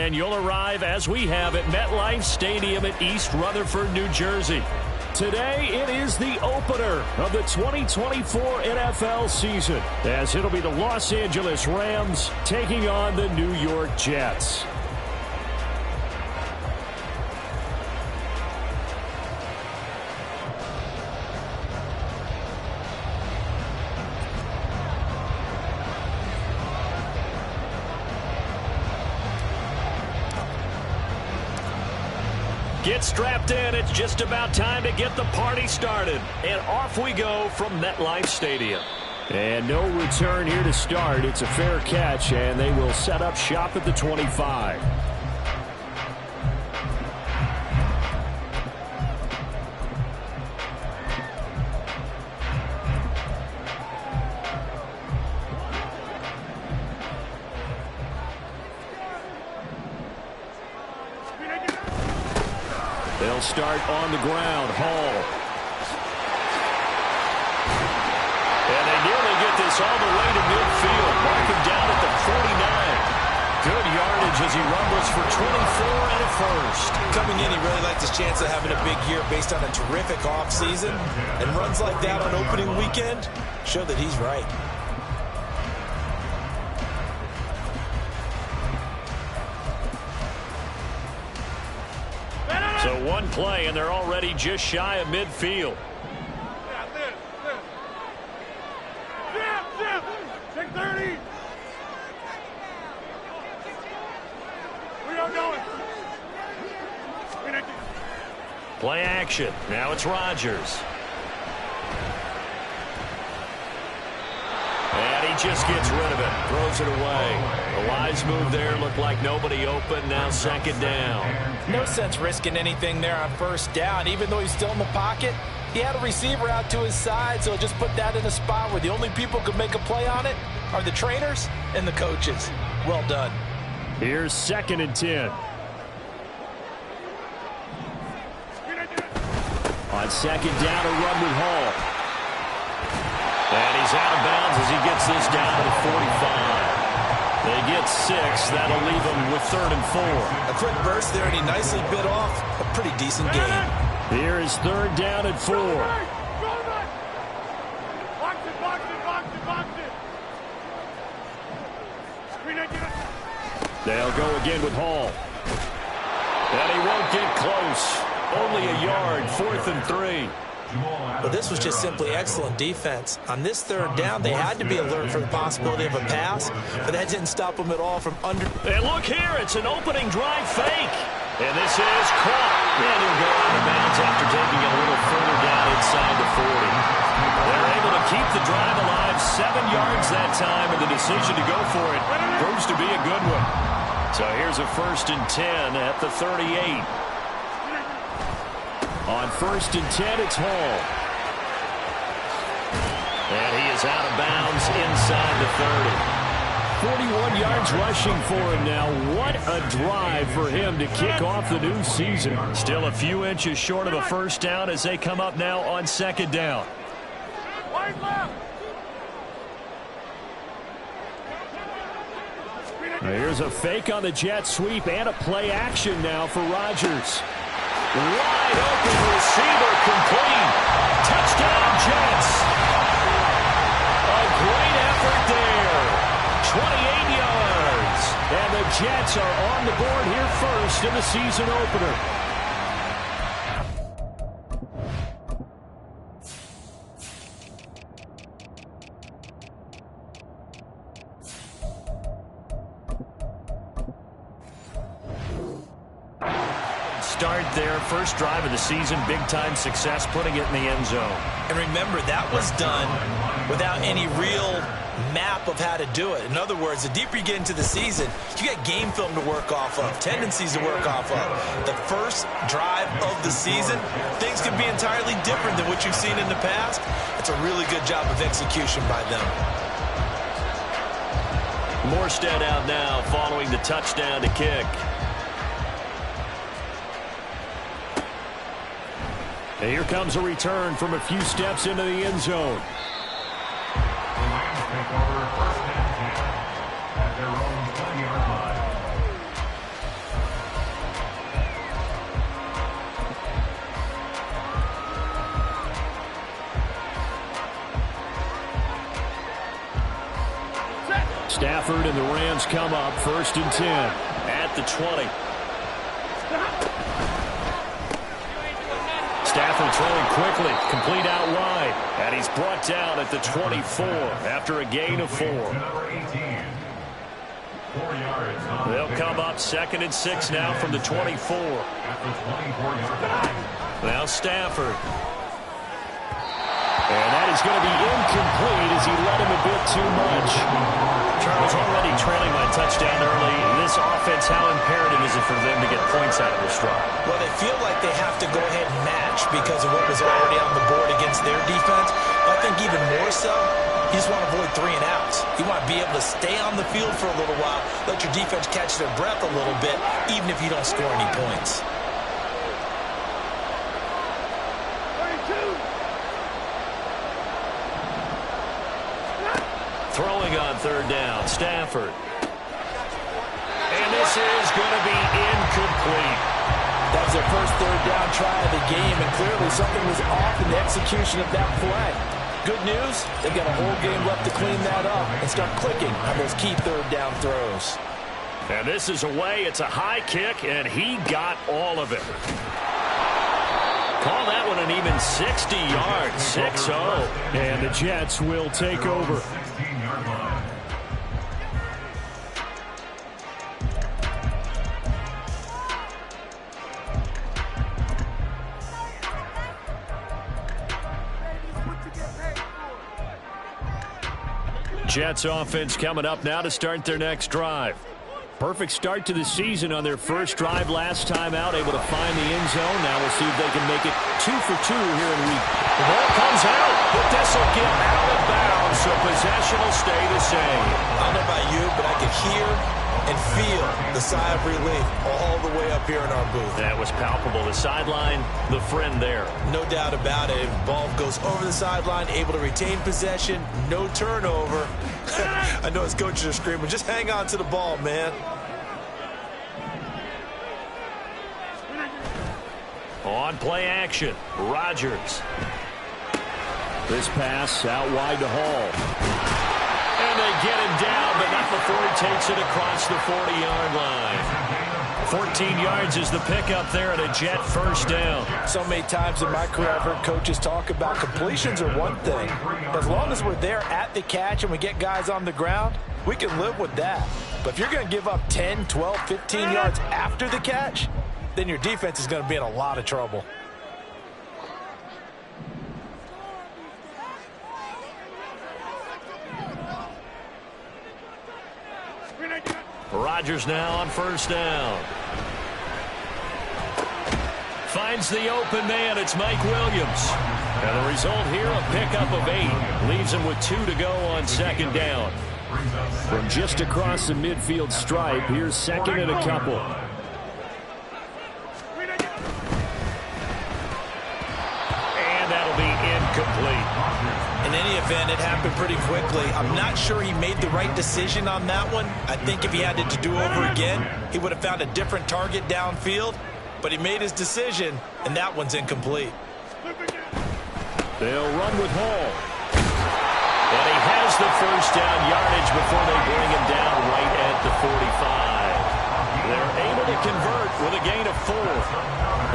and you'll arrive as we have at MetLife Stadium at East Rutherford, New Jersey. Today, it is the opener of the 2024 NFL season, as it'll be the Los Angeles Rams taking on the New York Jets. Get strapped in. It's just about time to get the party started. And off we go from MetLife Stadium. And no return here to start. It's a fair catch, and they will set up shop at the 25. They'll start on the ground. Hall. And they nearly get this all the way to midfield. Mark him down at the 49. Good yardage as he rumbles for 24 and a first. Coming in, he really liked his chance of having a big year based on a terrific offseason. And runs like that on opening weekend show that he's right. So one play, and they're already just shy of midfield. Take 30. We are going. Play action. Now it's Rodgers. And he just gets rid of it. Throws it away. The wise move there. Looked like nobody open. Now second down. No sense risking anything there on first down. Even though he's still in the pocket, he had a receiver out to his side, so just put that in a spot where the only people who can make a play on it are the trainers and the coaches. Well done. Here's second and 10. On second down, a run with Hall. And he's out of bounds as he gets this down to the 45. They get 6. That'll leave them with 3rd and 4. A quick burst there, and he nicely bit off a pretty decent gain. Here is 3rd down and 4. They'll go again with Hall. And he won't get close. Only a yard, 4th and 3. But this was just simply excellent defense. On this 3rd down, they had to be alert for the possibility of a pass, but that didn't stop them at all from under. And look here, it's an opening drive fake. And this is caught. And he'll go out of bounds after taking a little further down inside the 40. They're able to keep the drive alive, 7 yards that time, and the decision to go for it proves to be a good one. So here's a 1st and 10 at the 38. On 1st and 10, it's Hall. And he is out of bounds inside the 30. 41 yards rushing for him now. What a drive for him to kick off the new season. Still a few inches short of a first down as they come up now on second down. Here's a fake on the jet sweep and a play action now for Rodgers. Wide open receiver complete. Touchdown Jets. A great effort there. 28 yards. And the Jets are on the board here first in the season opener. Start their first drive of the season, big-time success, putting it in the end zone. And remember, that was done without any real map of how to do it. In other words, the deeper you get into the season, you got game film to work off of, tendencies to work off of. The first drive of the season, things can be entirely different than what you've seen in the past. It's a really good job of execution by them. Morstead out now following the touchdown to kick. And here comes a return from a few steps into the end zone. Stafford and the Rams come up 1st and 10 at the 20. Stafford throwing quickly, complete out wide, and he's brought down at the 24 after a gain of 4. They'll come up 2nd and 6 now from the 24. Now Stafford. And that is going to be incomplete as he led him a bit too much. Charles, already trailing by touchdown early. This offense, how imperative is it for them to get points out of this drive? Well, they feel like they have to go ahead and match because of what was already on the board against their defense. But I think even more so, you just want to avoid 3 and outs. You want to be able to stay on the field for a little while, let your defense catch their breath a little bit, even if you don't score any points. Throwing on 3rd down, Stafford. And this is going to be incomplete. That was their first 3rd down try of the game, and clearly something was off in the execution of that play. Good news, they've got a whole game left to clean that up and start clicking on those key 3rd down throws. And this is away. It's a high kick, and he got all of it. Call that one an even 60 yards, 6-0. And the Jets will take over. Jets offense coming up now to start their next drive. Perfect start to the season on their first drive last time out, able to find the end zone. Now we'll see if they can make it 2 for 2 here in week. The ball comes out, but this will get out of bounds, so possession will stay the same. I don't know about you, but I could hear and feel the sigh of relief all the way up here in our booth. That was palpable. The sideline, the friend there. No doubt about it. Ball goes over the sideline, able to retain possession, no turnover. I know his coaches are screaming, just hang on to the ball, man. On play action, Rodgers. This pass out wide to Hall. And they get him down, but not before he takes it across the 40-yard line. 14 yards is the pickup there at a Jet first down. So many times in my career I've heard coaches talk about completions are one thing. As long as we're there at the catch and we get guys on the ground, we can live with that. But if you're going to give up 10, 12, 15 yards after the catch, then your defense is going to be in a lot of trouble. Rodgers now on first down. Finds the open man. It's Mike Williams. And the result here, a pickup of 8. Leaves him with 2 to go on 2nd down. From just across the midfield stripe, here's 2nd and a couple. And that'll be incomplete. In any event, it happened pretty quickly. I'm not sure he made the right decision on that one. I think if he had it to do over again, he would have found a different target downfield. But he made his decision, and that one's incomplete. They'll run with Hall. And he has the first down yardage before they bring him down right at the 45. They're able to convert with a gain of 4.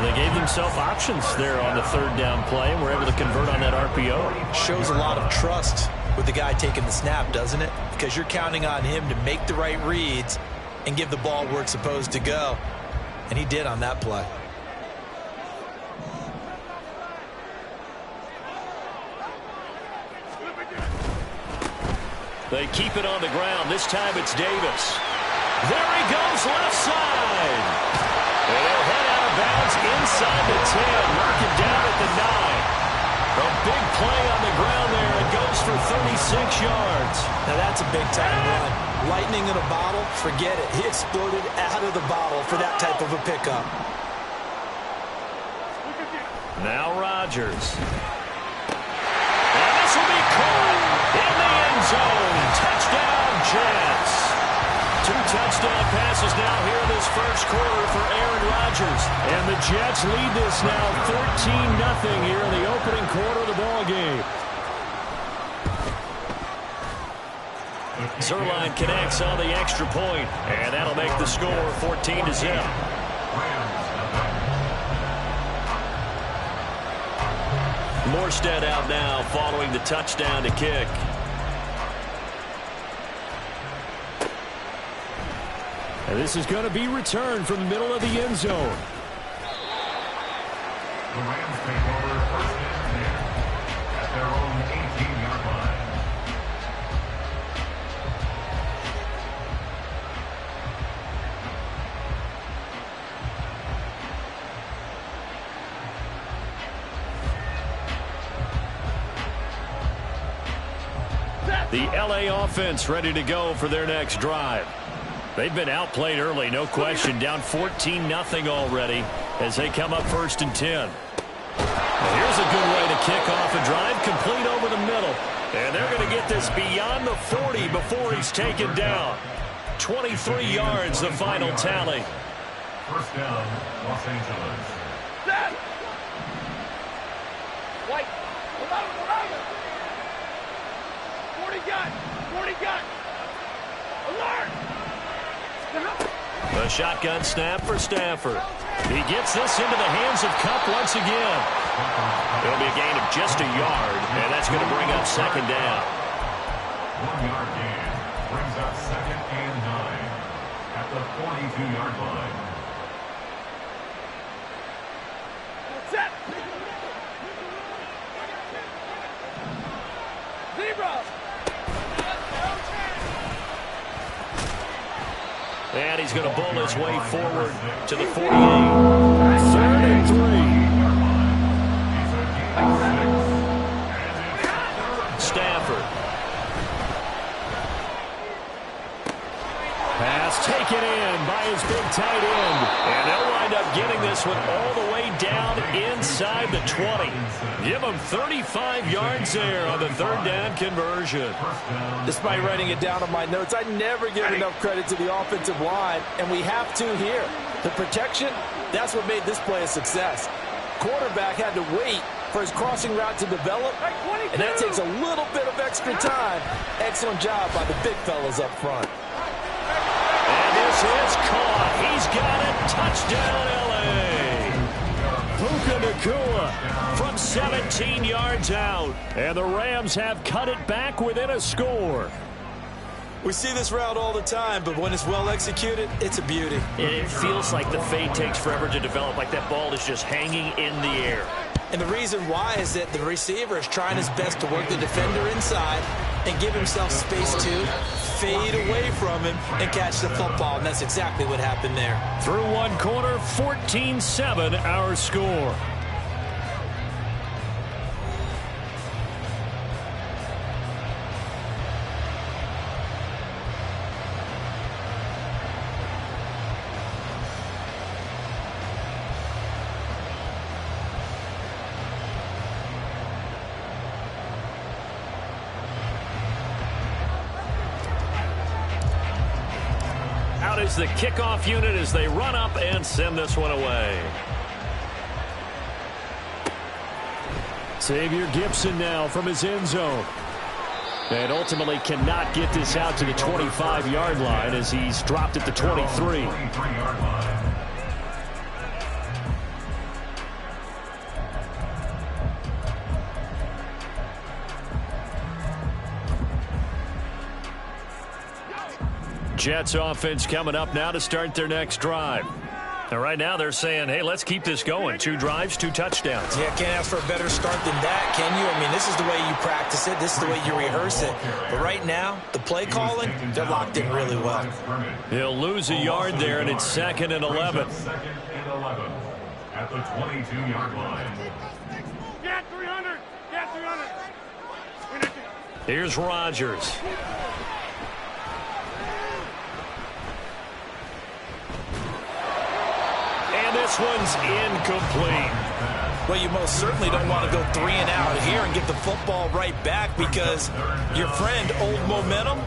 And they gave themselves options there on the 3rd down play, and were able to convert on that RPO. Shows a lot of trust with the guy taking the snap, doesn't it? Because you're counting on him to make the right reads and give the ball where it's supposed to go. And he did on that play. They keep it on the ground. This time it's Davis. There he goes, left side. And he'll head out of bounds inside the 10. Mark it down at the 9. A big play on the ground there. It goes for 36 yards. Now that's a big-time run. Lightning in a bottle, forget it. He exploded out of the bottle for that type of a pickup. Now Rodgers. And this will be caught in the end zone. Touchdown, Jets. 2 touchdown passes now here in this first quarter for Aaron Rodgers. And the Jets lead this now 13-0 here in the opening quarter of the ball game. Zerline connects on the extra point, and that'll make the score 14-0. Morstead out now following the touchdown to kick. And this is going to be returned from the middle of the end zone. The Rams take over first and 10 at their own 18-yard line. The LA offense ready to go for their next drive. They've been outplayed early, no question, down 14-0 already as they come up first and 10. Here's a good way to kick off a drive, complete over the middle. And they're going to get this beyond the 40 before he's taken down. 23 yards, the final tally. First down, Los Angeles. White. 40 gun. 40 gun. Alert. The shotgun snap for Stafford. He gets this into the hands of Kupp once again. It'll be a gain of just a yard, and that's going to bring up second down. 1 yard gain brings up second and 9 at the 42-yard line. Set. Zebra. And he's going to bull his way forward to the 48. 3rd and 3. Stafford. Pass taken in by his big tight end. And they'll wind up getting this one all the way down inside the 20. Give him 35 yards there on the 3rd down conversion. Despite writing it down on my notes, I never give enough credit to the offensive line, and we have to here. The protection, that's what made this play a success. Quarterback had to wait for his crossing route to develop, and that takes a little bit of extra time. Excellent job by the big fellas up front. And this is caught. He's got it. Touchdown, L.A. Puka Nacua from 17 yards out. And the Rams have cut it back within a score. We see this route all the time, but when it's well executed, it's a beauty. It feels like the fade takes forever to develop, like that ball is just hanging in the air. And the reason why is that the receiver is trying his best to work the defender inside and give himself space to fade away from him and catch the football, and that's exactly what happened there. Through one quarter, 14-7 our score. Out is the kickoff unit as they run up and send this one away. Xavier Gibson now from his end zone. And ultimately cannot get this out to the 25-yard line as he's dropped at the 23. Jets offense coming up now to start their next drive. And right now they're saying, hey, let's keep this going. 2 drives, 2 touchdowns. Yeah, can't ask for a better start than that, can you? I mean, this is the way you practice it. This is the way you rehearse it. But right now, the play calling, they're locked in really well. He'll lose a yard there, and it's 2nd and 11. 2nd and 11 at the 22-yard line. Get 300. Get 300. Here's Rodgers. This one's incomplete. Well, you most certainly don't want to go 3 and out here and get the football right back because your friend, Old Momentum,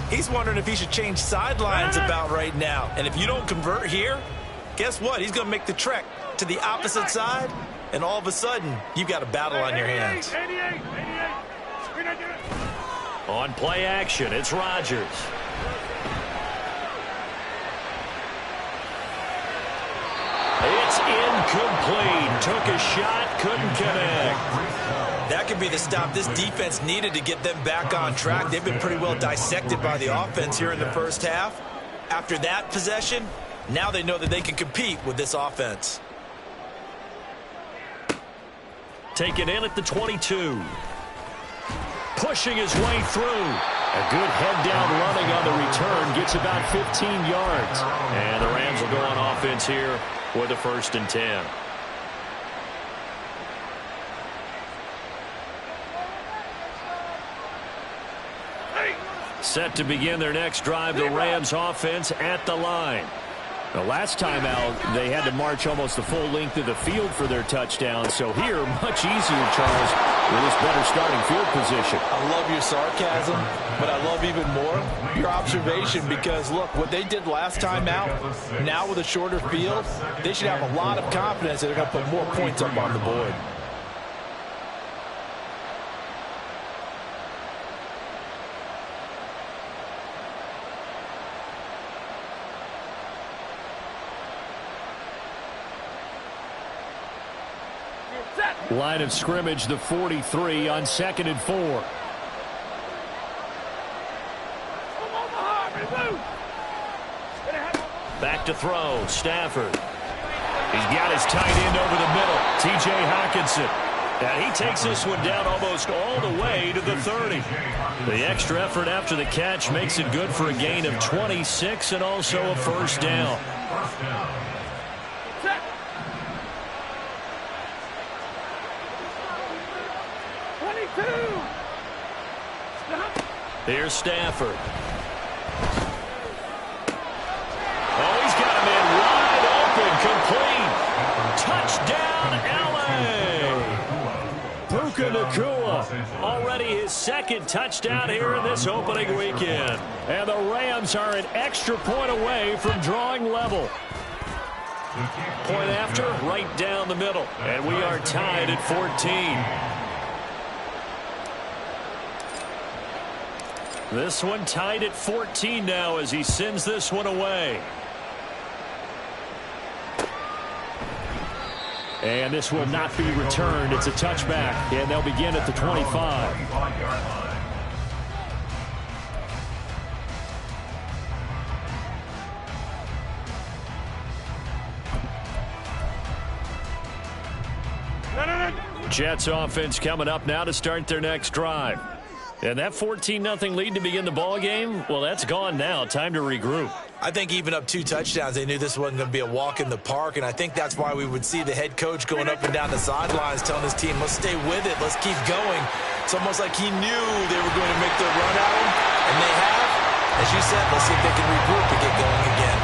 he's wondering if he should change sidelines about right now. And if you don't convert here, guess what? He's going to make the trek to the opposite side, and all of a sudden, you've got a battle on your hands. 88. On play action, it's Rodgers. It's incomplete. Took a shot, couldn't connect. That could be the stop this defense needed to get them back on track. They've been pretty well dissected by the offense here in the first half. After that possession, now they know that they can compete with this offense. Taken in at the 22. Pushing his way through. A good head-down running on the return. Gets about 15 yards. And the Rams will go on offense here with a 1st and 10. Set to begin their next drive, the Rams offense at the line. The last time out, they had to march almost the full length of the field for their touchdown. So here, much easier, Charles, with this better starting field position. I love your sarcasm, but I love even more your observation because, look, what they did last time out, now with a shorter field, they should have a lot of confidence that they're going to put more points up on the board. Line of scrimmage, the 43 on 2nd and 4. Back to throw, Stafford. He's got his tight end over the middle, T.J. Hockenson. And he takes this one down almost all the way to the 30. The extra effort after the catch makes it good for a gain of 26 and also a 1st down. Here's Stafford. Oh, he's got him in wide open. Complete. Touchdown, L.A. Puka Nacua. Already his 2nd touchdown here in this opening weekend. And the Rams are an extra point away from drawing level. Point after, right down the middle. And we are tied at 14. This one tied at 14 now as he sends this one away. And this will not be returned. It's a touchback, and they'll begin at the 25. Jets offense coming up now to start their next drive. And that 14-0 lead to begin the ball game, well, that's gone now. Time to regroup. I think even up 2 touchdowns, they knew this wasn't going to be a walk in the park, and I think that's why we would see the head coach going up and down the sidelines telling his team, let's stay with it, let's keep going. It's almost like he knew they were going to make their run at him, and they have. As you said, let's see if they can regroup and get going again.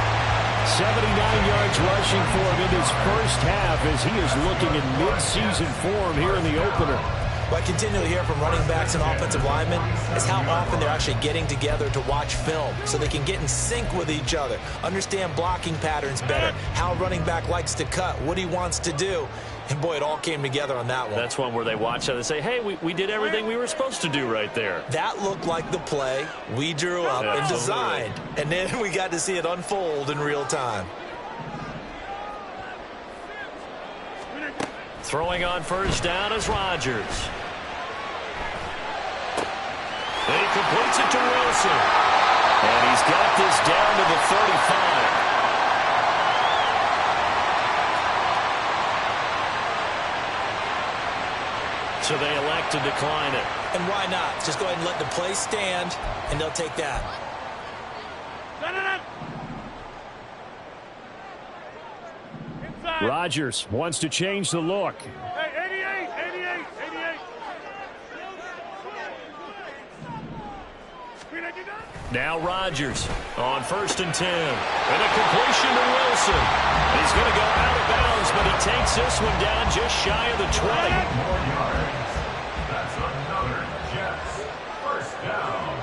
79 yards rushing for him in his first half as he is looking in mid-season form here in the opener. What I continually hear from running backs and offensive linemen is how often they're actually getting together to watch film so they can get in sync with each other, understand blocking patterns better, how a running back likes to cut, what he wants to do. And, boy, it all came together on that one. That's one where they watch it and say, hey, we did everything we were supposed to do right there. That looked like the play we drew up and designed. And then we got to see it unfold in real time. Throwing on 1st down is Rodgers. And he completes it to Wilson. And he's got this down to the 35. So they elect to decline it. And why not? Just go ahead and let the play stand, and they'll take that. Rodgers wants to change the look. Hey, 88. Now Rodgers on 1st and 10. And a completion to Wilson. He's going to go out of bounds, but he takes this one down just shy of the 20. More yards. That's another Jets. 1st down.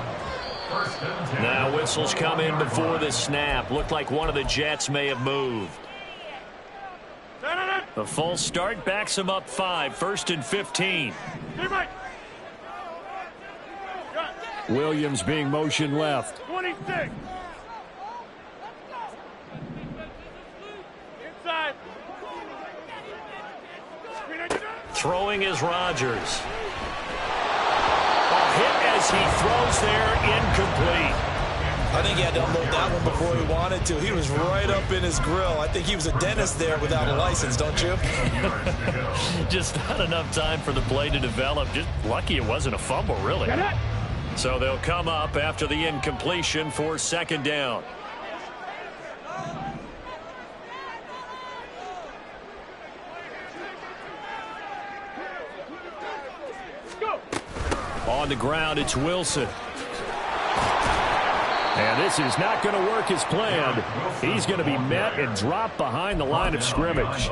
1st and 10. Now whistles come in before the snap. Looked like one of the Jets may have moved. The full start backs him up 5. 1st and 15. Williams being motion left. 26. Inside. Throwing is Rodgers. A hit as he throws there, incomplete. I think he had to unload that one before he wanted to. He was right up in his grill. I think he was a dentist there without a license, don't you? Just not enough time for the play to develop. Just lucky it wasn't a fumble, really. So they'll come up after the incompletion for second down. On the ground, it's Wilson. And this is not going to work as planned. He's going to be met and dropped behind the line of scrimmage.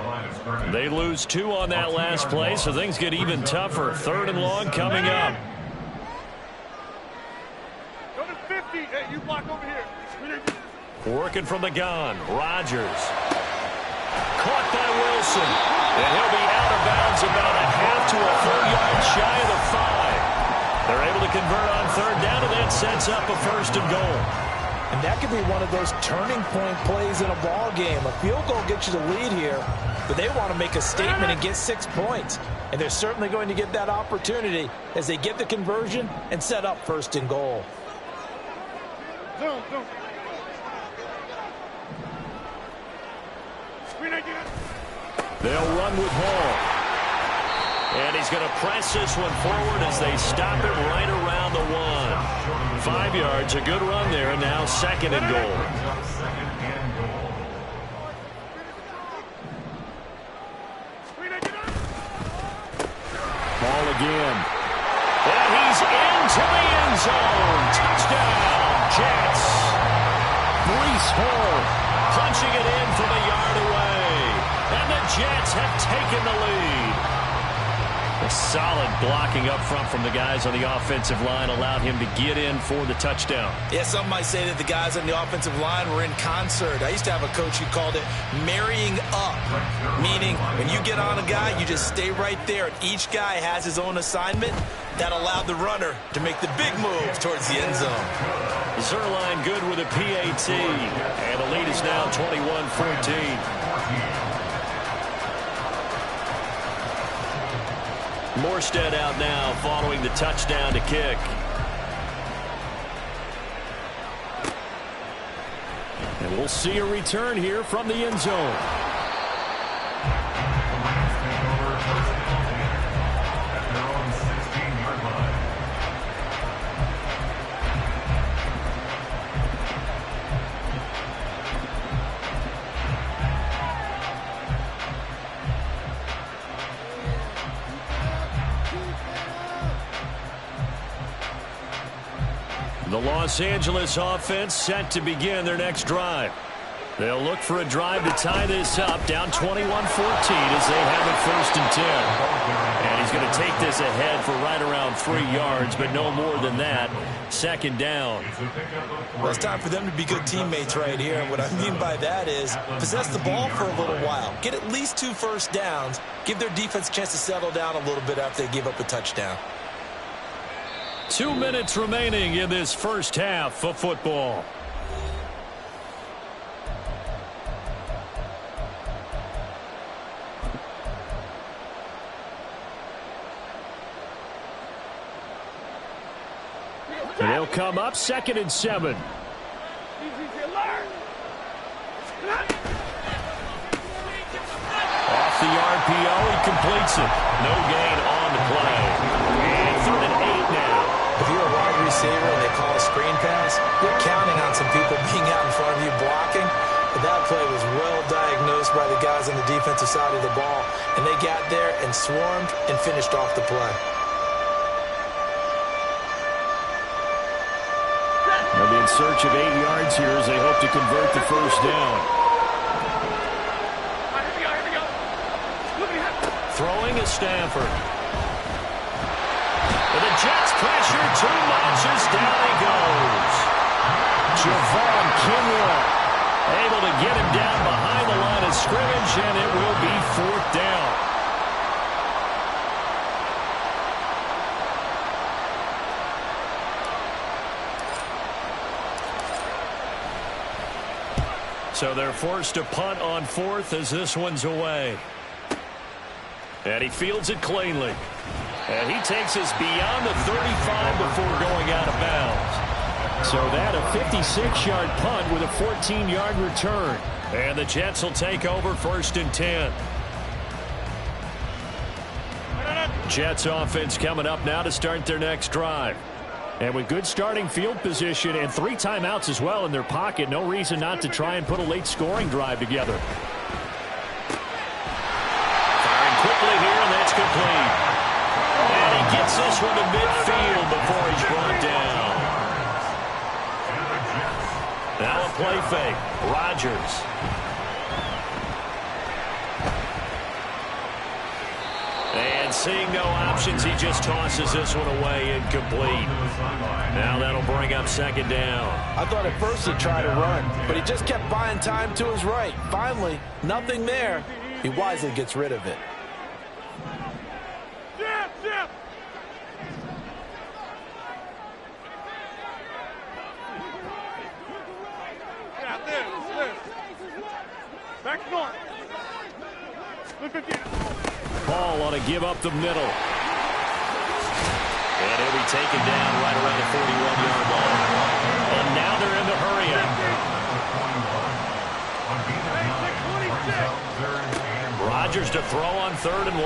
They lose 2 on that last play, so things get even tougher. 3rd and long coming up. Go to 50. Hey, you block over here. Working from the gun. Rodgers. Caught by Wilson. And he'll be out of bounds about a half to a full yard shy of the 5. They're able to convert on 3rd down, and that sets up a 1st and goal. And that could be one of those turning point plays in a ball game. A field goal gets you the lead here, but they want to make a statement and get 6 points. And they're certainly going to get that opportunity as they get the conversion and set up 1st and goal. Zoom. They'll run with Hall. And he's going to press this one forward as they stop it right around the 1. 5 yards, a good run there, and now 2nd and goal. Ball again. And he's into the end zone. Touchdown, Jets. Breece Hall punching it in from a yard away. And the Jets have taken the lead. A solid blocking up front from the guys on the offensive line allowed him to get in for the touchdown. Yeah, some might say that the guys on the offensive line were in concert. I used to have a coach who called it marrying up, meaning when you get on a guy, you just stay right there, and each guy has his own assignment. That allowed the runner to make the big move towards the end zone. Zerline good with a PAT, and the lead is now 21-14. Morstead out now following the touchdown to kick. And we'll see a return here from the end zone. The Los Angeles offense set to begin their next drive. They'll look for a drive to tie this up, down 21-14 as they have it 1st and 10. And he's going to take this ahead for right around 3 yards, but no more than that. 2nd down. Well, it's time for them to be good teammates right here. And what I mean by that is possess the ball for a little while. Get at least 2 first downs. Give their defense a chance to settle down a little bit after they give up a touchdown. 2 minutes remaining in this first half of football. And they'll come up 2nd and 7. Off the RPO, he completes it. No gain on the play. And 3rd and 8 now. If you're a wide receiver and they call a screen pass, you're counting on some people being out in front of you blocking. But that play was well diagnosed by the guys on the defensive side of the ball. And they got there and swarmed and finished off the play. They'll be in search of 8 yards here as they hope to convert the first down. Throwing is Stafford. And the Jets pressure too much as down he goes. Javon Kinlaw able to get him down behind the line of scrimmage, and it will be 4th down. So they're forced to punt on fourth as this one's away. And he fields it cleanly. And he takes us beyond the 35 before going out of bounds. So that a 56-yard punt with a 14-yard return. And the Jets will take over 1st and 10. Jets offense coming up now to start their next drive. And with good starting field position and 3 timeouts as well in their pocket, no reason not to try and put a late scoring drive together. Firing quickly here, and that's complete. And he gets this one to midfield before he's brought down. Now a play fake. Rodgers. And seeing no options, he just tosses this one away, incomplete. Now that'll bring up 2nd down. I thought at first he'd try to run, but he just kept buying time to his right. Finally, nothing there. He wisely gets rid of it. Back on. Paul on to give up the middle. And he'll be taken down right around the 41-yard line. And now they're in the hurry-up. Rodgers to throw on 3rd and 1.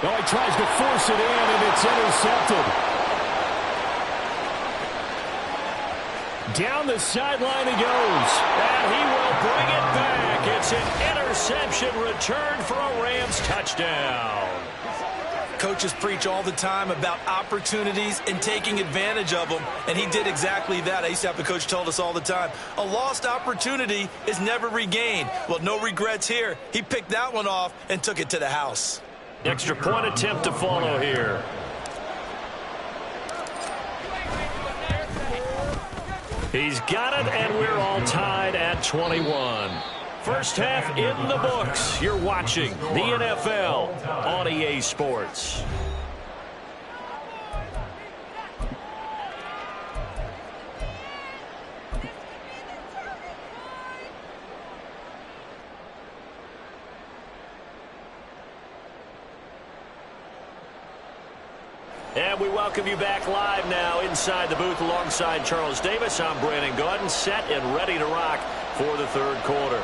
Well, he tries to force it in, and it's intercepted. Down the sideline he goes, and he will bring it back. It's an interception return for a Rams touchdown. Coaches preach all the time about opportunities and taking advantage of them, and he did exactly that. I used to have a coach tell us all the time, a lost opportunity is never regained. Well, no regrets here. He picked that one off and took it to the house. Extra point attempt to follow here. He's got it, and we're all tied at 21. First half in the books. You're watching the NFL on EA Sports. And we welcome you back live now inside the booth alongside Charles Davis. I'm Brandon Gaudin, set and ready to rock for the 3rd quarter.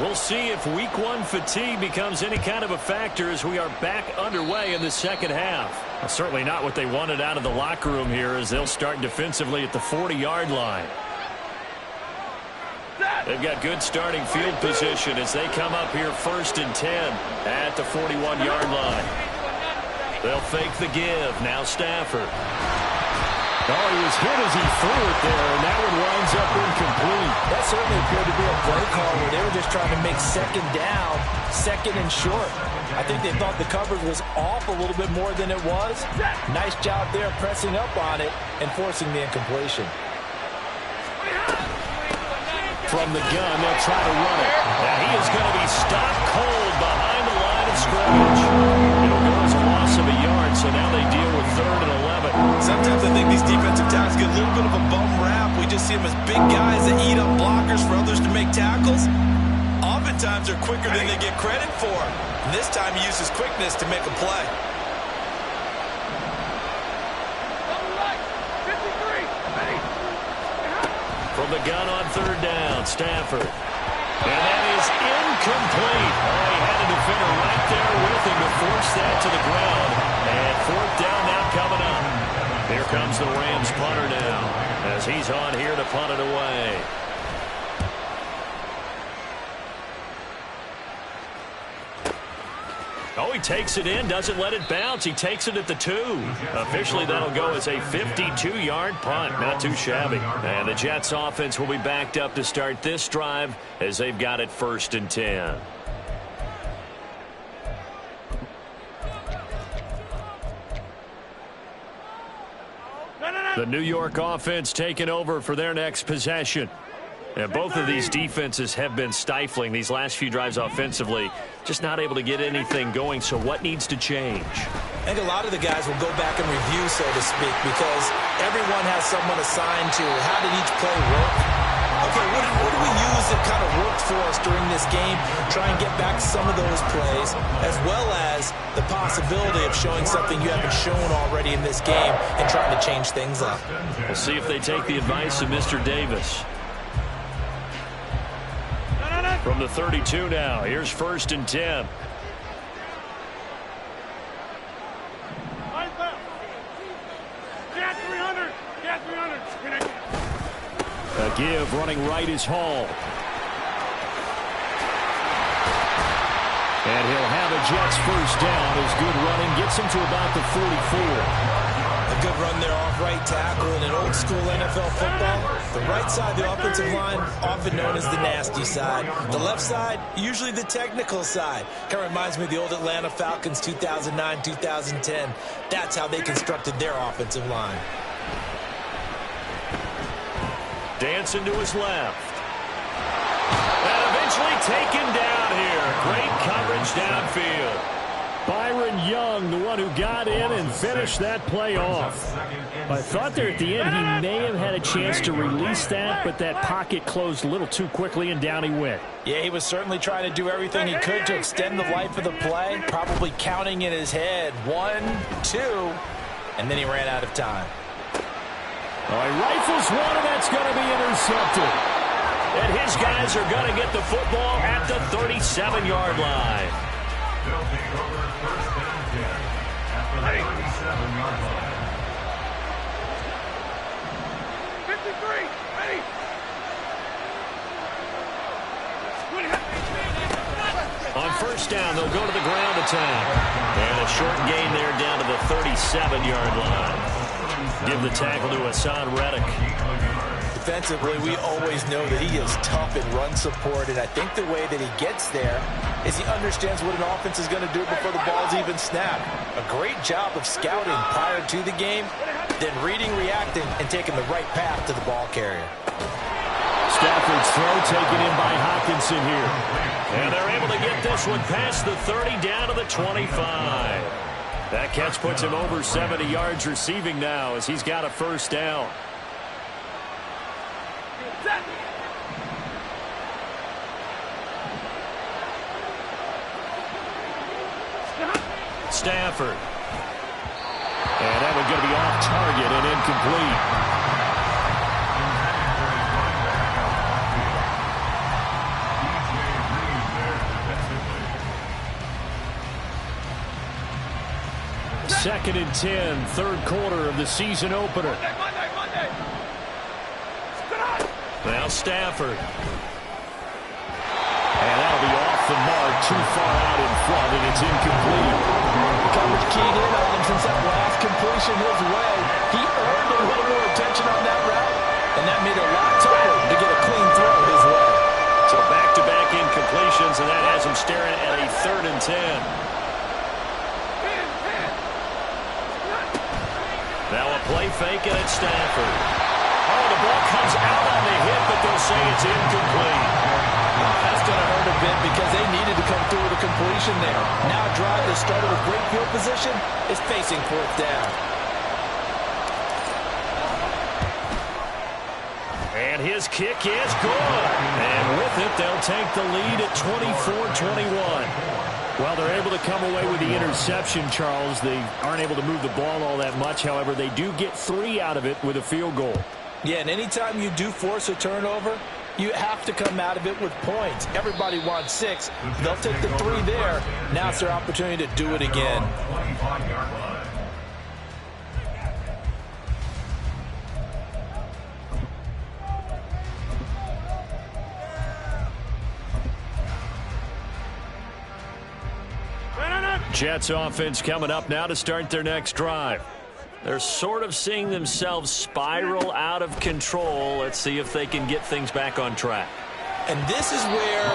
We'll see if Week 1 fatigue becomes any kind of a factor as we are back underway in the 2nd half. Well, certainly not what they wanted out of the locker room here as they'll start defensively at the 40-yard line. They've got good starting field position as they come up here 1st and 10 at the 41-yard line. They'll fake the give. Now Stafford. Oh, he was hit as he threw it there, and that one winds up incomplete. That certainly appeared to be a play call where they were just trying to make 2nd down, 2nd and short. I think they thought the coverage was off a little bit more than it was. Nice job there pressing up on it and forcing the incompletion. From the gun, they'll try to run it. Now he is going to be stopped cold behind the line of scrimmage. It'll go as a loss of a yard, so now they deal with 3rd and 11. Sometimes I think these defensive tackles get a little bit of a bum rap. We just see them as big guys that eat up blockers for others to make tackles. Oftentimes they're quicker than they get credit for. And this time he uses quickness to make a play. From the gun on 3rd down, Stafford. And that is incomplete. Oh, he had a defender right there with him to force that to the ground. And 4th down now coming up. Here comes the Rams punter now as he's on here to punt it away. Oh, he takes it in, doesn't let it bounce. He takes it at the 2. Officially, that'll go as a 52-yard punt. Not too shabby. And the Jets offense will be backed up to start this drive as they've got it 1st and 10. The New York offense taking over for their next possession. And both of these defenses have been stifling these last few drives offensively. Just not able to get anything going. So what needs to change? I think a lot of the guys will go back and review, so to speak, because everyone has someone assigned to how did each play work. Okay, what do we use that kind of worked for us during this game? Try and get back some of those plays, as well as the possibility of showing something you haven't shown already in this game and trying to change things up. We'll see if they take the advice of Mr. Davis. From the 32 now, here's 1st and 10. A give, running right is Hall. And he'll have a Jets first down as good running gets him to about the 44. A good run there off right tackle in an old school NFL football. The right side, the offensive line, often known as the nasty side. The left side, usually the technical side. Kind of reminds me of the old Atlanta Falcons 2009, 2010. That's how they constructed their offensive line. Dancing to his left. And eventually taken down here. Great coverage downfield. Byron Young, the one who got in and finished that play off. I thought there at the end he may have had a chance to release that, but that pocket closed a little too quickly and down he went. Yeah, he was certainly trying to do everything he could to extend the life of the play, probably counting in his head 1, 2, and then he ran out of time. He rifles one, and that's going to be intercepted. And his guys are going to get the football at the 37-yard line. They'll take over 1st and 10 at the 37-yard line. 53, ready. On 1st down, they'll go to the ground attack. And a short gain there down to the 37-yard line. Give the tackle to Hassan Reddick. Defensively, we always know that he is tough in run support, and I think the way that he gets there is he understands what an offense is going to do before the ball's even snapped. A great job of scouting prior to the game, then reading, reacting, and taking the right path to the ball carrier. Stafford's throw taken in by Hockenson here. And they're able to get this one past the 30 down to the 25. That catch puts him over 70 yards receiving now as he's got a 1st down. Stafford. And that one's going to be off target and incomplete. Second and 10, 3rd quarter of the season opener. Monday. Now Stafford. And that'll be off the mark, too far out in front, and it's incomplete. The coverage keyed in on him since that last completion his way. He earned a little more attention on that route, and that made it a lot tougher to get a clean throw his way. So back-to-back incompletions, and that has him staring at a 3rd and 10. Now a play fake, and it's Stafford. Oh, the ball comes out on the hit, but they'll say it's incomplete. That's going to hurt a bit because they needed to come through with a completion there. Now a drive that started with great field position is facing 4th down. And his kick is good. And with it, they'll take the lead at 24-21. Well, they're able to come away with the interception, Charles. They aren't able to move the ball all that much. However, they do get 3 out of it with a field goal. Yeah, and anytime you do force a turnover, you have to come out of it with points. Everybody wants 6. They'll take the 3 there. Now it's their opportunity to do it again. 25-yard line. Jets offense coming up now to start their next drive. They're sort of seeing themselves spiral out of control. Let's see if they can get things back on track. And this is where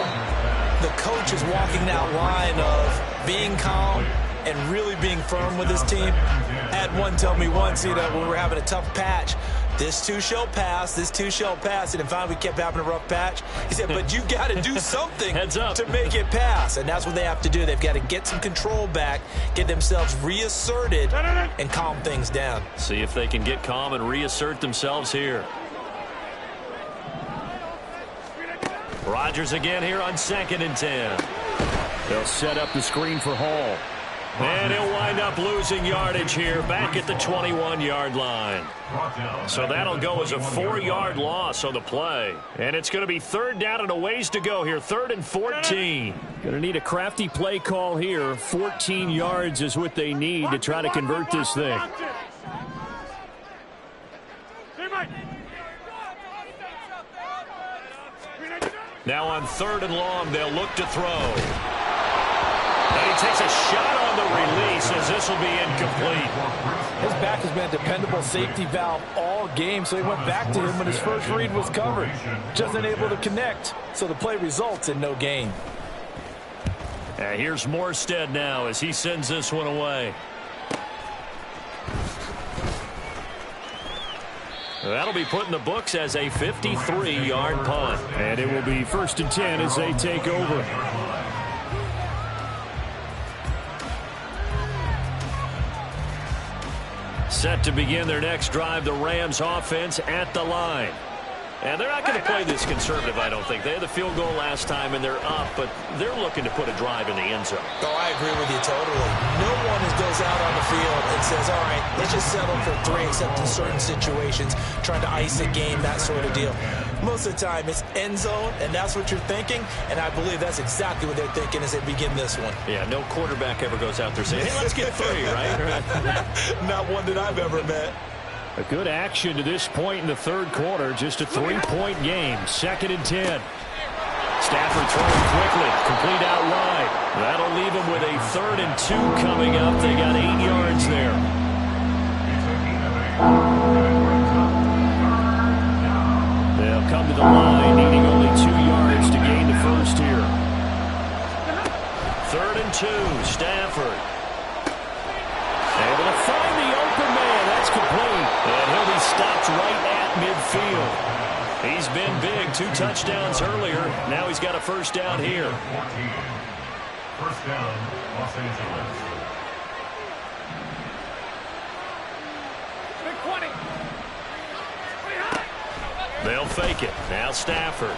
the coach is walking that line of being calm and really being firm with his team. I had one tell me once, when we were having a tough patch, This too shall pass. This too shall pass. And finally, we kept having a rough patch. He said, but you got to do something Heads up. to make it pass. And that's what they have to do. They've got to get some control back, get themselves reasserted, and calm things down. See if they can get calm and reassert themselves here. Rodgers again here on 2nd and 10. They'll set up the screen for Hall. And he'll wind up losing yardage here back at the 21-yard line. So that'll go as a 4-yard loss on the play. And it's going to be 3rd down and a ways to go here. 3rd and 14. Going to need a crafty play call here. 14 yards is what they need to try to convert this thing. Now on 3rd and long, they'll look to throw. And he takes a shot on the release as this will be incomplete. His back has been a dependable safety valve all game, so he went back to him when his first read was covered. Just unable to connect, so the play results in no gain. And here's Morstead now as he sends this one away. That'll be put in the books as a 53-yard punt. And it will be 1st and 10 as they take over. Set to begin their next drive, the Rams offense at the line. And they're not going to play this conservative, I don't think. They had the field goal last time, and they're up, but they're looking to put a drive in the end zone. Oh, I agree with you totally. No one goes out on the field and says, all right, let's just settle for 3, except in certain situations, trying to ice a game, that sort of deal. Most of the time, it's end zone, and that's what you're thinking, and I believe that's exactly what they're thinking as they begin this one. Yeah, no quarterback ever goes out there saying, hey, let's get 3, right? Not one that I've ever met. A good action to this point in the 3rd quarter. Just a 3-point game. 2nd and 10. Stafford throwing quickly. Complete out wide. That'll leave him with a 3rd and 2 coming up. They got 8 yards there. They'll come to the line, needing only 2 yards to gain the first here. 3rd and 2. Stafford. Able to find the open man. That's complete. And he'll be stopped right at midfield. He's been big. 2 touchdowns earlier. Now he's got a 1st down here. 1st down, Los Angeles. They'll fake it. Now Stafford.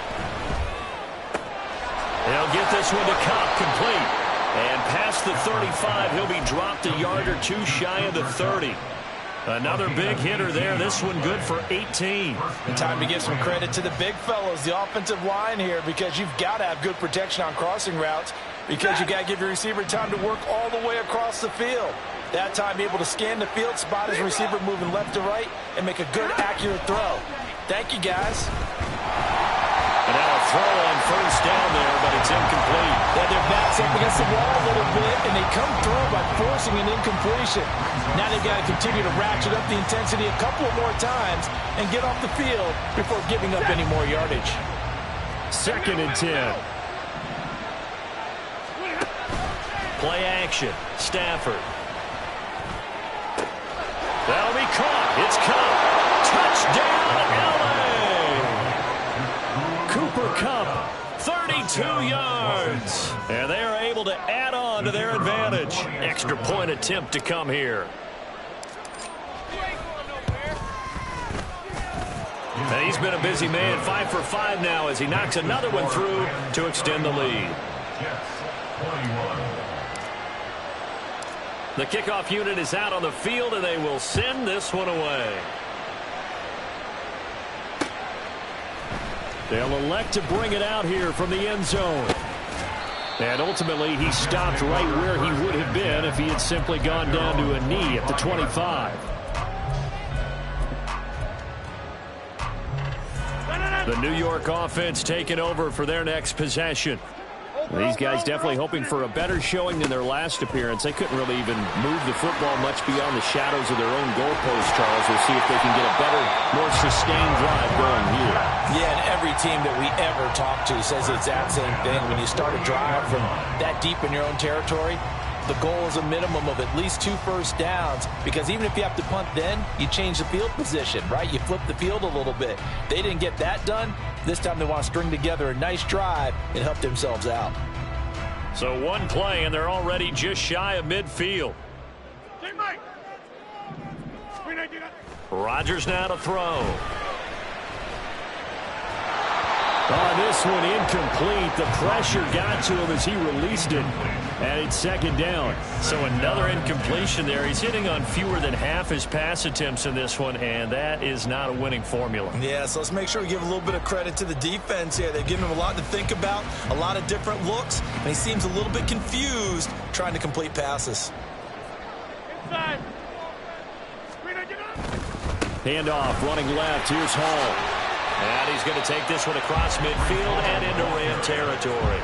They'll get this one to Cup. Complete. And past the 35, he'll be dropped a yard or 2 shy of the 30. Another big hitter there. This one good for 18. And time to give some credit to the big fellows, the offensive line here, because you've got to have good protection on crossing routes, because you got to give your receiver time to work all the way across the field. That time, be able to scan the field, spot his receiver moving left to right, and make a good, accurate throw. Thank you, guys. And now a throw on 1st down there, but it's incomplete. Yeah, their backs up against the wall a little bit, and they come through by forcing an incompletion. Now they've got to continue to ratchet up the intensity a couple more times and get off the field before giving up any more yardage. 2nd and 10. Play action. Stafford. That'll be caught. It's caught. Touchdown, LA! Cooper Kupp, 32 yards. And they are able to add on to their advantage. Extra point attempt to come here. And he's been a busy man. 5 for 5 now as he knocks another one through to extend the lead. The kickoff unit is out on the field, and they will send this one away. They'll elect to bring it out here from the end zone. And ultimately, he stopped right where he would have been if he had simply gone down to a knee at the 25. The New York offense taking over for their next possession. These guys definitely hoping for a better showing than their last appearance. They couldn't really even move the football much beyond the shadows of their own goalpost, Charles. We'll see if they can get a better, more sustained drive going here. Yeah, and every team that we ever talk to says the exact same thing. When you start a drive from that deep in your own territory, the goal is a minimum of at least 2 first downs, because even if you have to punt then, you change the field position, right? You flip the field a little bit. They didn't get that done. This time they want to string together a nice drive and help themselves out. So one play, and they're already just shy of midfield. Rodgers now to throw. On this one, incomplete. The pressure got to him as he released it. And it's second down. So another incompletion there. He's hitting on fewer than half his pass attempts in this one, and that is not a winning formula. Yeah, so let's make sure we give a little bit of credit to the defense here. They've given him a lot to think about, a lot of different looks, and he seems a little bit confused trying to complete passes. Inside. Handoff, running left. Here's Hall. And he's going to take this one across midfield and into Ram territory.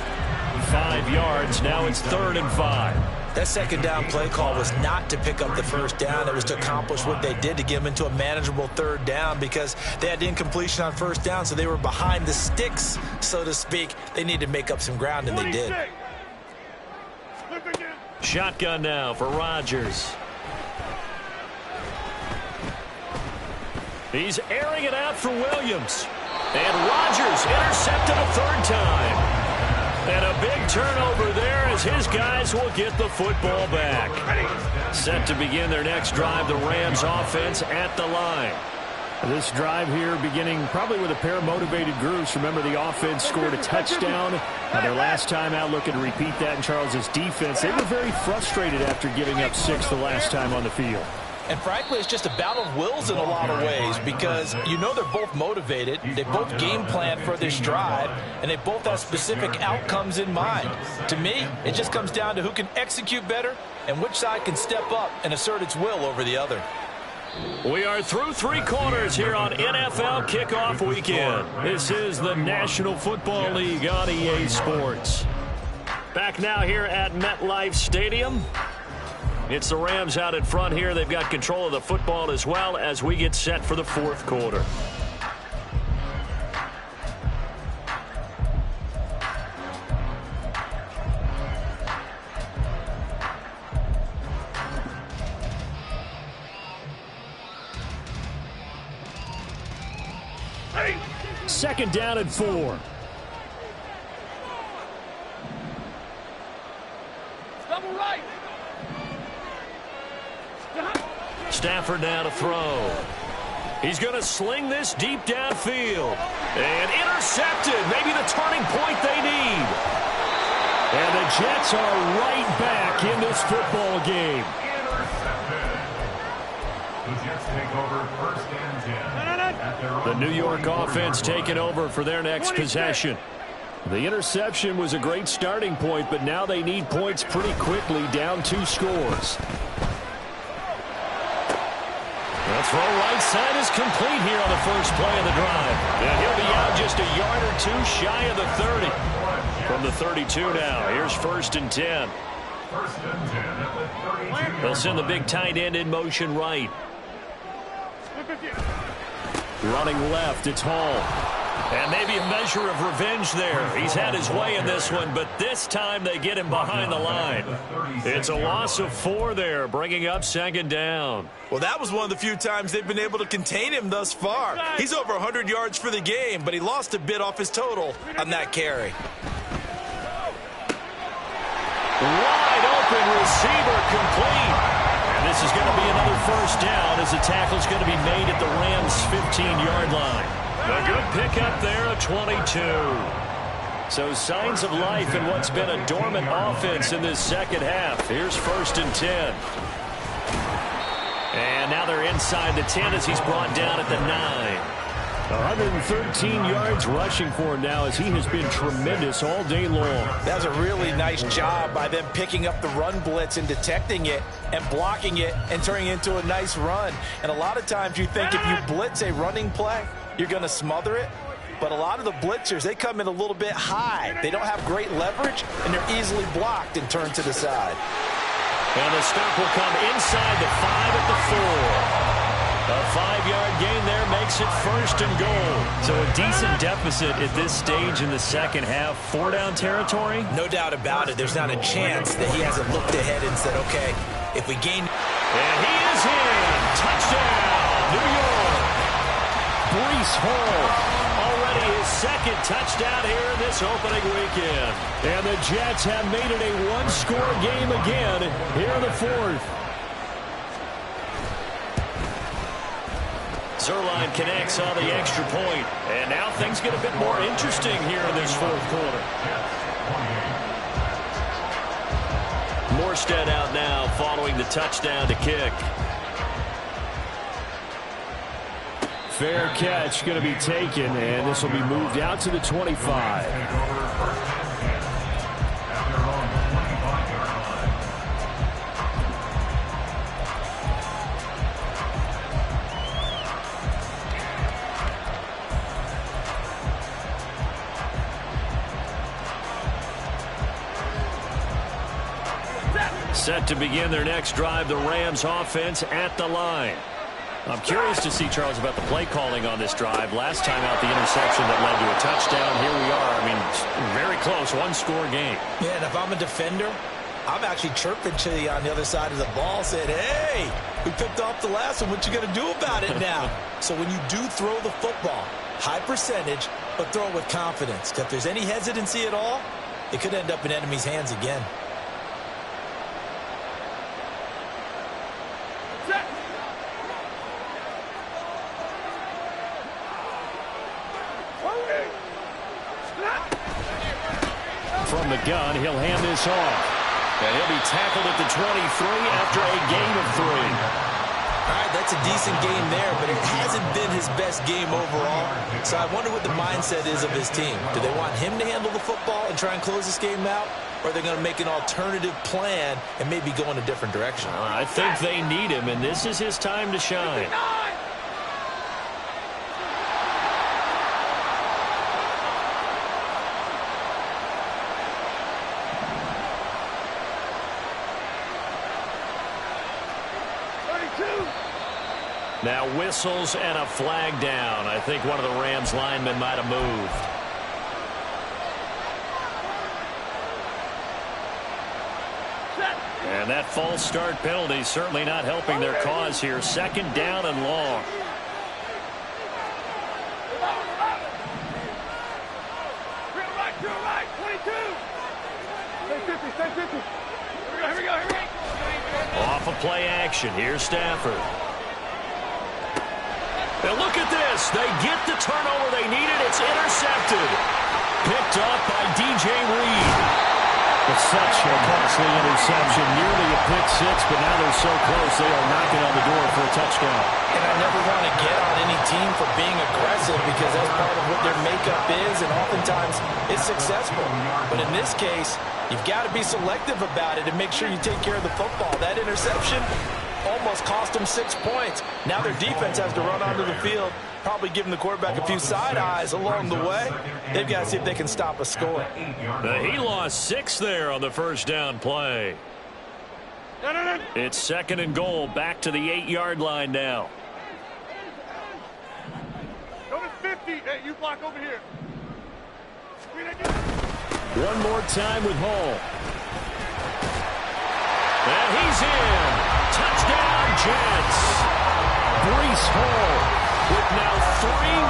5 yards. Now it's 3rd and 5. That second down play call was not to pick up the first down. It was to accomplish what they did, to get them into a manageable 3rd down, because they had incompletion on first down, so they were behind the sticks, so to speak. They needed to make up some ground, and they did. Shotgun now for Rodgers. He's airing it out for Williams. And Rodgers intercepted a 3rd time. And a big turnover there as his guys will get the football back. Set to begin their next drive, the Rams offense at the line. This drive here beginning probably with a pair of motivated groups. Remember, the offense scored a touchdown. Now their last time out, looking to repeat that in Charles's defense. They were very frustrated after giving up 6 the last time on the field. And frankly, it's just a battle of wills in a lot of ways, because you know they're both motivated, they both game plan for this drive, and they both have specific outcomes in mind. To me, it just comes down to who can execute better and which side can step up and assert its will over the other. We are through 3 quarters here on NFL Kickoff Weekend. This is the National Football League on EA Sports. Back now here at MetLife Stadium. It's the Rams out in front here. They've got control of the football as well as we get set for the 4th quarter. Second down and 4. Double right. Stafford now to throw. He's going to sling this deep downfield. And intercepted. Maybe the turning point they need. And the Jets are right back in this football game. The Jets take over 1st and 10. The New York offense taking over for their next possession. The interception was a great starting point, but now they need points pretty quickly, down 2 scores. The throw right side is complete here on the first play of the drive. And he'll be out just a yard or 2 shy of the 30. From the 32 now, here's 1st and 10. 1st and 10 at the 32. They'll send the big tight end in motion right. Running left, it's Hall. And maybe a measure of revenge there. He's had his way in this one, but this time they get him behind the line. It's a loss of 4 there, bringing up 2nd down. Well, that was one of the few times they've been able to contain him thus far. He's over 100 yards for the game, but he lost a bit off his total on that carry. Wide open receiver complete. And this is going to be another 1st down as the tackle's going to be made at the Rams' 15-yard line. A good pickup there of 22. So signs of life in what's been a dormant offense in this second half. Here's 1st and 10. And now they're inside the 10 as he's brought down at the 9. 113 yards rushing for him now as he has been tremendous all day long. That was a really nice job by them picking up the run blitz and detecting it and blocking it and turning it into a nice run. And a lot of times you think if you blitz a running play, you're going to smother it. But a lot of the blitzers, they come in a little bit high. They don't have great leverage, and they're easily blocked and turned to the side. And the stop will come inside the 5 at the 4. A 5-yard gain there makes it 1st and goal. So a decent deficit at this stage in the second half. 4-down territory? No doubt about it. There's not a chance that he hasn't looked ahead and said, okay, if we gain... And he is in. Touchdown, New York. Breece Hall, already his 2nd touchdown here this opening weekend. And the Jets have made it a 1-score game again here in the 4th. Zerline connects on the extra point. And now things get a bit more interesting here in this 4th quarter. Morstead out now following the touchdown to kick. Fair catch going to be taken, and this will be moved out to the 25. Set to begin their next drive, the Rams offense at the line. I'm curious to see, Charles, about the play calling on this drive. Last time out, the interception that led to a touchdown. Here we are. I mean, very close, 1-score game. Yeah, and if I'm a defender, I'm actually chirping to you on the other side of the ball, saying, hey, we picked off the last one. What you going to do about it now? So when you do throw the football, high percentage, but throw it with confidence. If there's any hesitancy at all, it could end up in enemy's hands again. From the gun, he'll hand this off. And he'll be tackled at the 23 after a gain of 3. All right, that's a decent game there, but it hasn't been his best game overall. So I wonder what the mindset is of his team. Do they want him to handle the football and try and close this game out? Or are they going to make an alternative plan and maybe go in a different direction? I think they need him, and this is his time to shine. Now whistles and a flag down. I think one of the Rams linemen might have moved. And that false start penalty certainly not helping their cause here. 2nd down and long. Right, 22. Stay 50. Here we go. Off of play action. Here's Stafford. And look at this. They get the turnover they needed. It's intercepted. Picked up by DJ Reed. It's such a costly interception. Nearly a pick 6, but now they're so close they are knocking on the door for a touchdown. And I never want to get on any team for being aggressive because that's part of what their makeup is, and oftentimes it's successful. But in this case, you've got to be selective about it and make sure you take care of the football. That interception almost cost them 6 points. Now their defense has to run onto the field, probably giving the quarterback a few side eyes along the way. They've got to see if they can stop a score. He lost 6 there on the first down play. It's 2nd and goal, back to the 8-yard line now. Go to 50. Hey, you block over here. One more time with Hall. And he's in. Touchdown, Jets. Breece Hall with now 3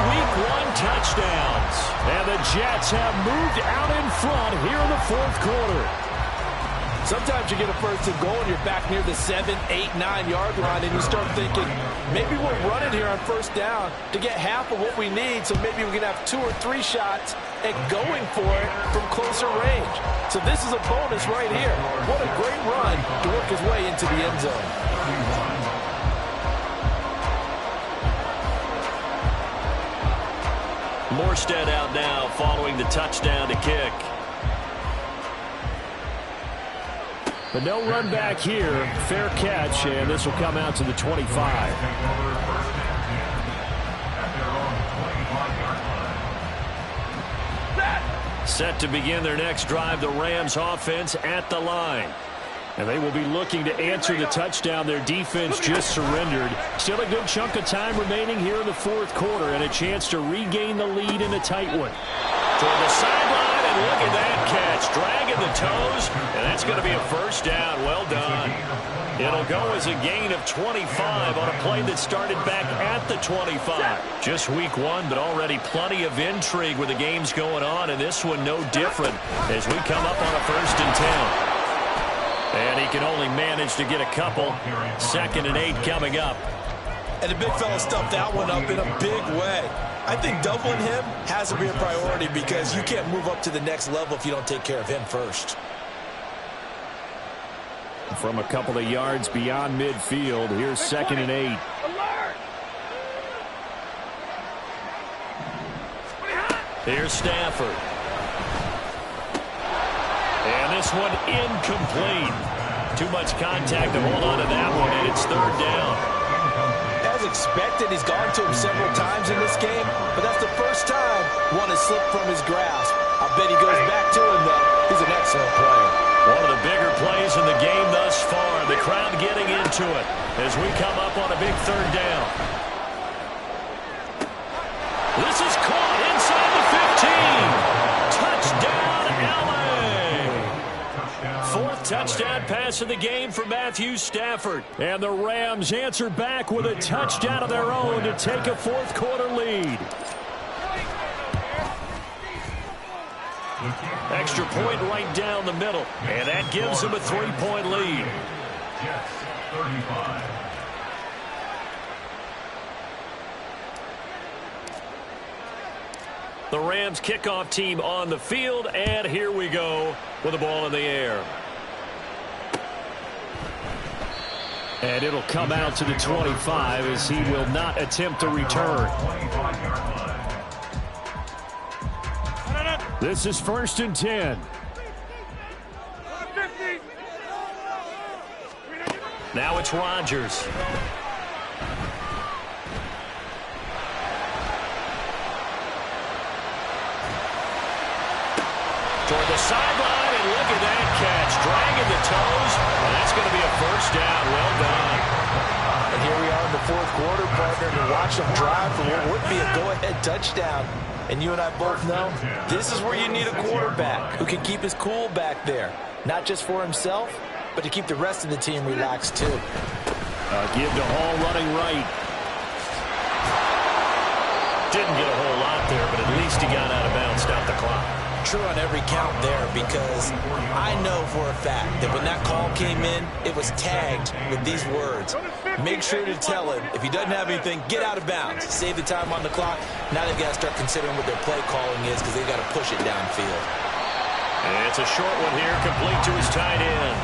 Week 1 touchdowns. And the Jets have moved out in front here in the 4th quarter. Sometimes you get a 1st and goal and you're back near the 7, 8, 9-yard line and you start thinking, maybe we'll run it here on 1st down to get half of what we need, so maybe we can have 2 or 3 shots at going for it from closer range. So this is a bonus right here. What a great run to work his way into the end zone. Morstead out now following the touchdown to kick. But no run back here. Fair catch, and this will come out to the 25. Set to begin their next drive, the Rams offense at the line. And they will be looking to answer the touchdown their defense just surrendered. Still a good chunk of time remaining here in the fourth quarter and a chance to regain the lead in a tight one. Toward the sideline, and look at that catch. Dragging the toes, and that's going to be a first down. Well done. It'll go as a gain of 25 on a play that started back at the 25. Just week one, but already plenty of intrigue with the games going on, and this one no different as we come up on a 1st and 10. And he can only manage to get a couple. 2nd and 8 coming up. And the big fella stuffed that one up in a big way. I think doubling him has to be a priority because you can't move up to the next level if you don't take care of him first. From a couple of yards beyond midfield, here's 2nd and 8. Here's Stafford. And this one incomplete. Too much contact to hold on to that one, and it's 3rd down. As expected, he's gone to him several times in this game, but that's the first time one has slipped from his grasp. I bet he goes back to him, though. He's an excellent player. One of the bigger plays in the game thus far. The crowd getting into it as we come up on a big 3rd down. This is caught inside the 15. Touchdown, LA. 4th touchdown pass of the game for Matthew Stafford. And the Rams answer back with a touchdown of their own to take a 4th quarter lead. Extra point right down the middle. And that gives them a 3-point lead. Jets 35. The Rams kickoff team on the field, and here we go with the ball in the air. And it'll come out to the 25 as he will not attempt to return. This is 1st and 10. Now it's Rodgers. Toward the sideline, and look at that catch. Dragging the toes, and that's going to be a first down. Well done. And here we are in the 4th quarter, partner, to watch them drive for what would be a go-ahead touchdown. And you and I both know this is where you need a quarterback who can keep his cool back there. Not just for himself, but to keep the rest of the team relaxed, too. Give to Hall running right. Didn't get a whole lot there, but at least he got out of bounds, stopped the clock. True on every count there, because I know for a fact that when that call came in, it was tagged with these words. Make sure to tell him, if he doesn't have anything, get out of bounds. Save the time on the clock. Now they've got to start considering what their play calling is because they've got to push it downfield. And it's a short one here, complete to his tight end.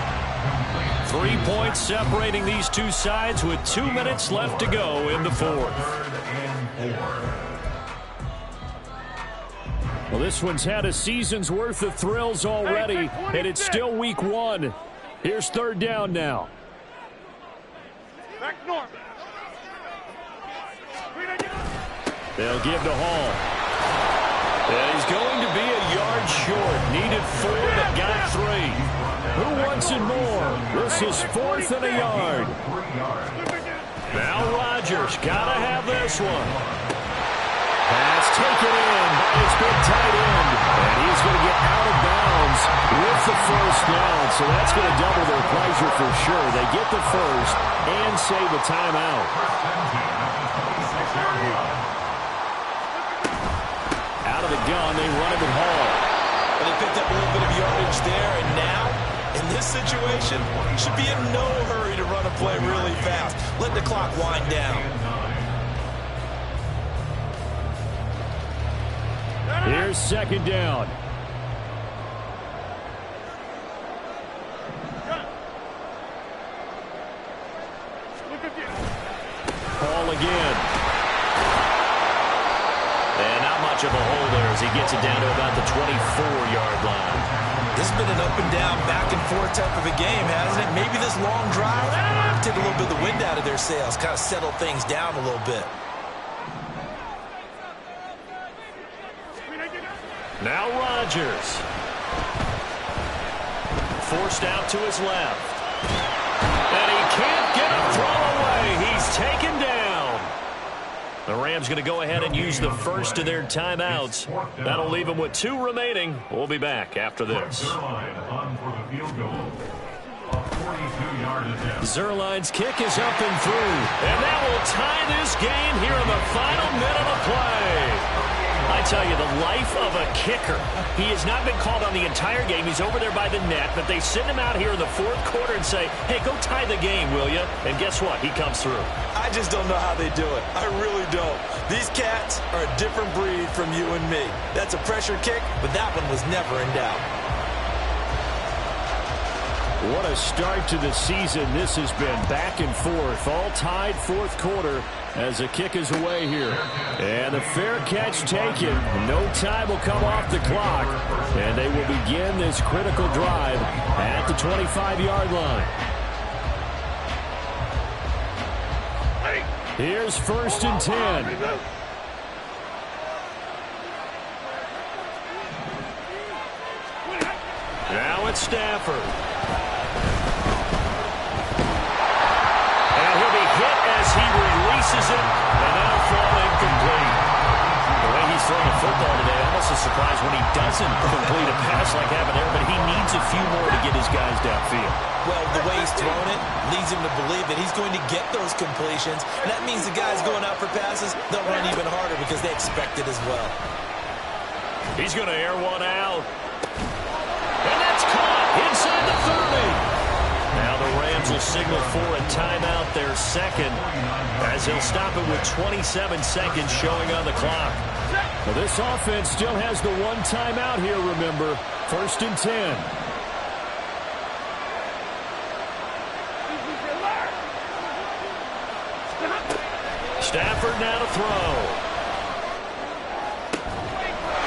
3 points separating these two sides with 2 minutes left to go in the 4th. Well, this one's had a season's worth of thrills already, and it's still week 1. Here's 3rd down now. Back north. They'll give to Hall. And he's going to be a yard short. Needed 4, but got 3. Who wants it more? This is 4th and a yard. Now Rodgers, gotta have this one. Pass taken in by his big tight end. And he's going to get out of bounds with the first down. So that's going to double their pleasure for sure. They get the first and save a timeout. Out of the gun, they run it with Hall. And they picked up a little bit of yardage there, and now, in this situation, should be in no hurry to run a play really fast. Let the clock wind down. Here's 2nd down. Hall again. And not much of a hole there as he gets it down to about the 24-yard line. This has been an up and down, back and forth type of a game, hasn't it? Maybe this long drive take a little bit of the wind out of their sails, kind of settle things down a little bit. Now Rodgers. Forced out to his left. And he can't get a throw away. He's taken down. The Rams going to go ahead and use the first of their timeouts. That'll leave them with 2 remaining. We'll be back after this. Zerline's kick is up and through. And that will tie this game here in the final minute of play. I tell you, the life of a kicker. He has not been called on the entire game. He's over there by the net, but they send him out here in the 4th quarter and say, hey, go tie the game, will you? And guess what? He comes through. I just don't know how they do it. I really don't. These cats are a different breed from you and me. That's a pressure kick, but that one was never in doubt. What a start to the season this has been. Back and forth, all tied 4th quarter as the kick is away here. And the fair catch taken. No time will come off the clock. And they will begin this critical drive at the 25-yard line. Here's 1st and 10. Now it's Stafford. He releases it, and that'll fall incomplete. The way he's throwing the football today, almost a surprise when he doesn't complete a pass like happened there, but he needs a few more to get his guys downfield. Well, the way he's throwing it leads him to believe that he's going to get those completions, and that means the guys going out for passes, they'll run even harder because they expect it as well. He's going to air one out. And that's caught inside the 30. Now the Rams will signal for a timeout, their second, as he'll stop it with 27 seconds showing on the clock. Well, this offense still has the 1 timeout here, remember. 1st and 10. Stafford now to throw.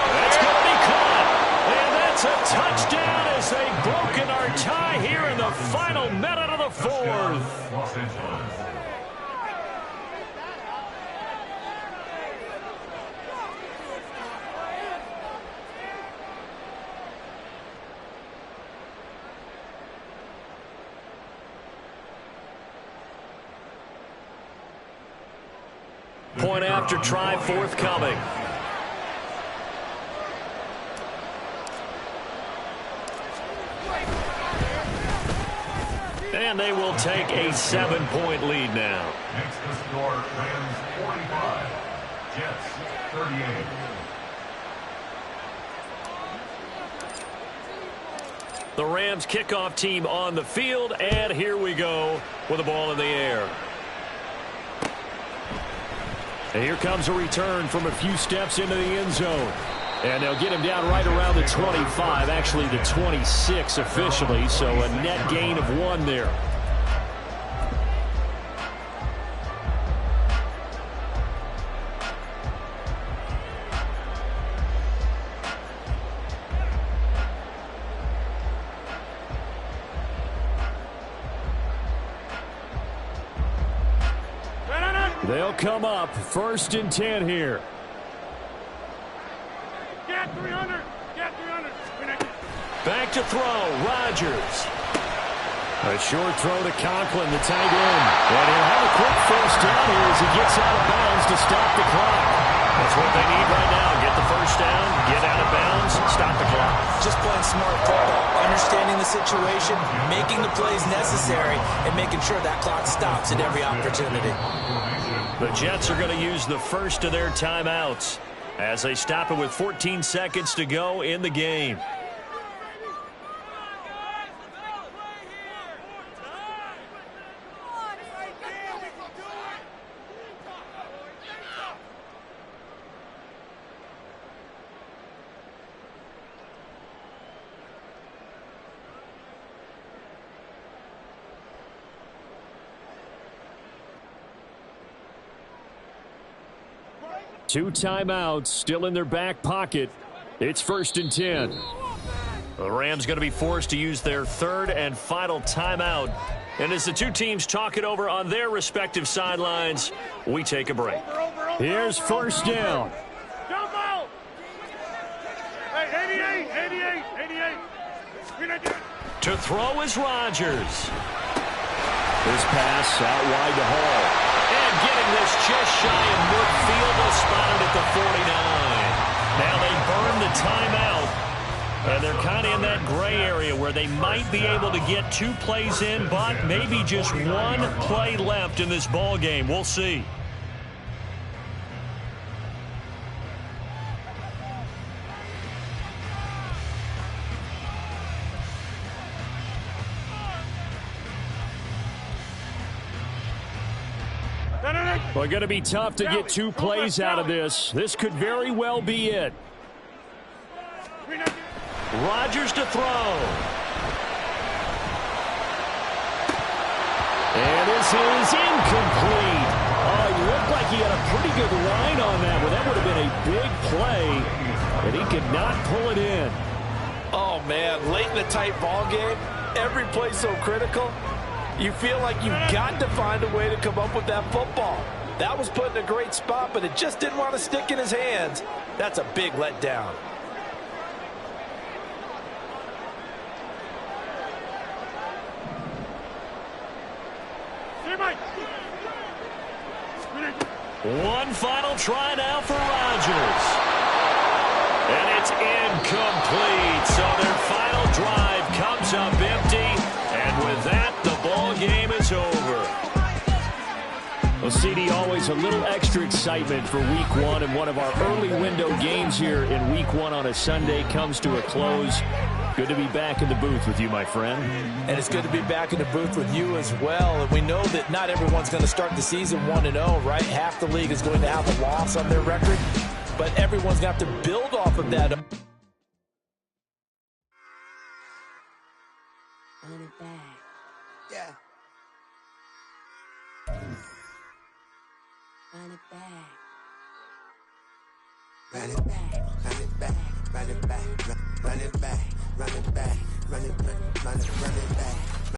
That's going to be caught. And that's a touchdown as they've broken our tie here in the final minute of the 4th. Point after try forthcoming. And they will take a 7-point lead now. Makes the score Rams 45, Jets 38. The Rams kickoff team on the field, and here we go with the ball in the air. And here comes a return from a few steps into the end zone. And they'll get him down right around the 25, actually the 26 officially, so a net gain of 1 there. They'll come up 1st and 10 here. Get 300. Get 300. Back to throw. Rodgers. A short throw to Conklin, the tight end. And he'll have a quick first down here as he gets out of bounds to stop the clock. That's what they need right now. Get the first down, get out of bounds, stop the clock. Just playing smart football, understanding the situation, making the plays necessary, and making sure that clock stops at every opportunity. The Jets are going to use the first of their timeouts as they stop it with 14 seconds to go in the game. Two timeouts still in their back pocket. It's 1st and 10. The Rams going to be forced to use their 3rd and final timeout. And as the two teams talk it over on their respective sidelines, we take a break. Here's 1st down. Jump out. Hey, 88. To throw is Rodgers. This pass out wide to Hall. And getting this just shy of midfield. They'll spot it at the 49. Now they burn the timeout. And they're kind of in that gray area where they might be able to get 2 plays in, but maybe just 1 play left in this ball game. We'll see. Well, going to be tough to get 2 plays out of this. This could very well be it. Rodgers to throw. And this is incomplete. Oh, he looked like he had a pretty good line on that one. That would have been a big play, and he could not pull it in. Oh, man, late in a tight ball game, every play so critical. You feel like you've got to find a way to come up with that football. That was put in a great spot, but it just didn't want to stick in his hands. That's a big letdown. One final try now for Rodgers. And it's incomplete. So their final drive comes up empty. And with that, the ball game is over. Well, CD, always a little extra excitement for Week 1. And one of our early window games here in Week 1 on a Sunday comes to a close. Good to be back in the booth with you, my friend. And it's good to be back in the booth with you as well. And we know that not everyone's going to start the season 1-0, right? Half the league is going to have a loss on their record. But everyone's going to have to build off of that. Run it back. Yeah. Run it back. Run it back. Run it back. Run it back. Run it back. Run it back. Run it back. Run it back.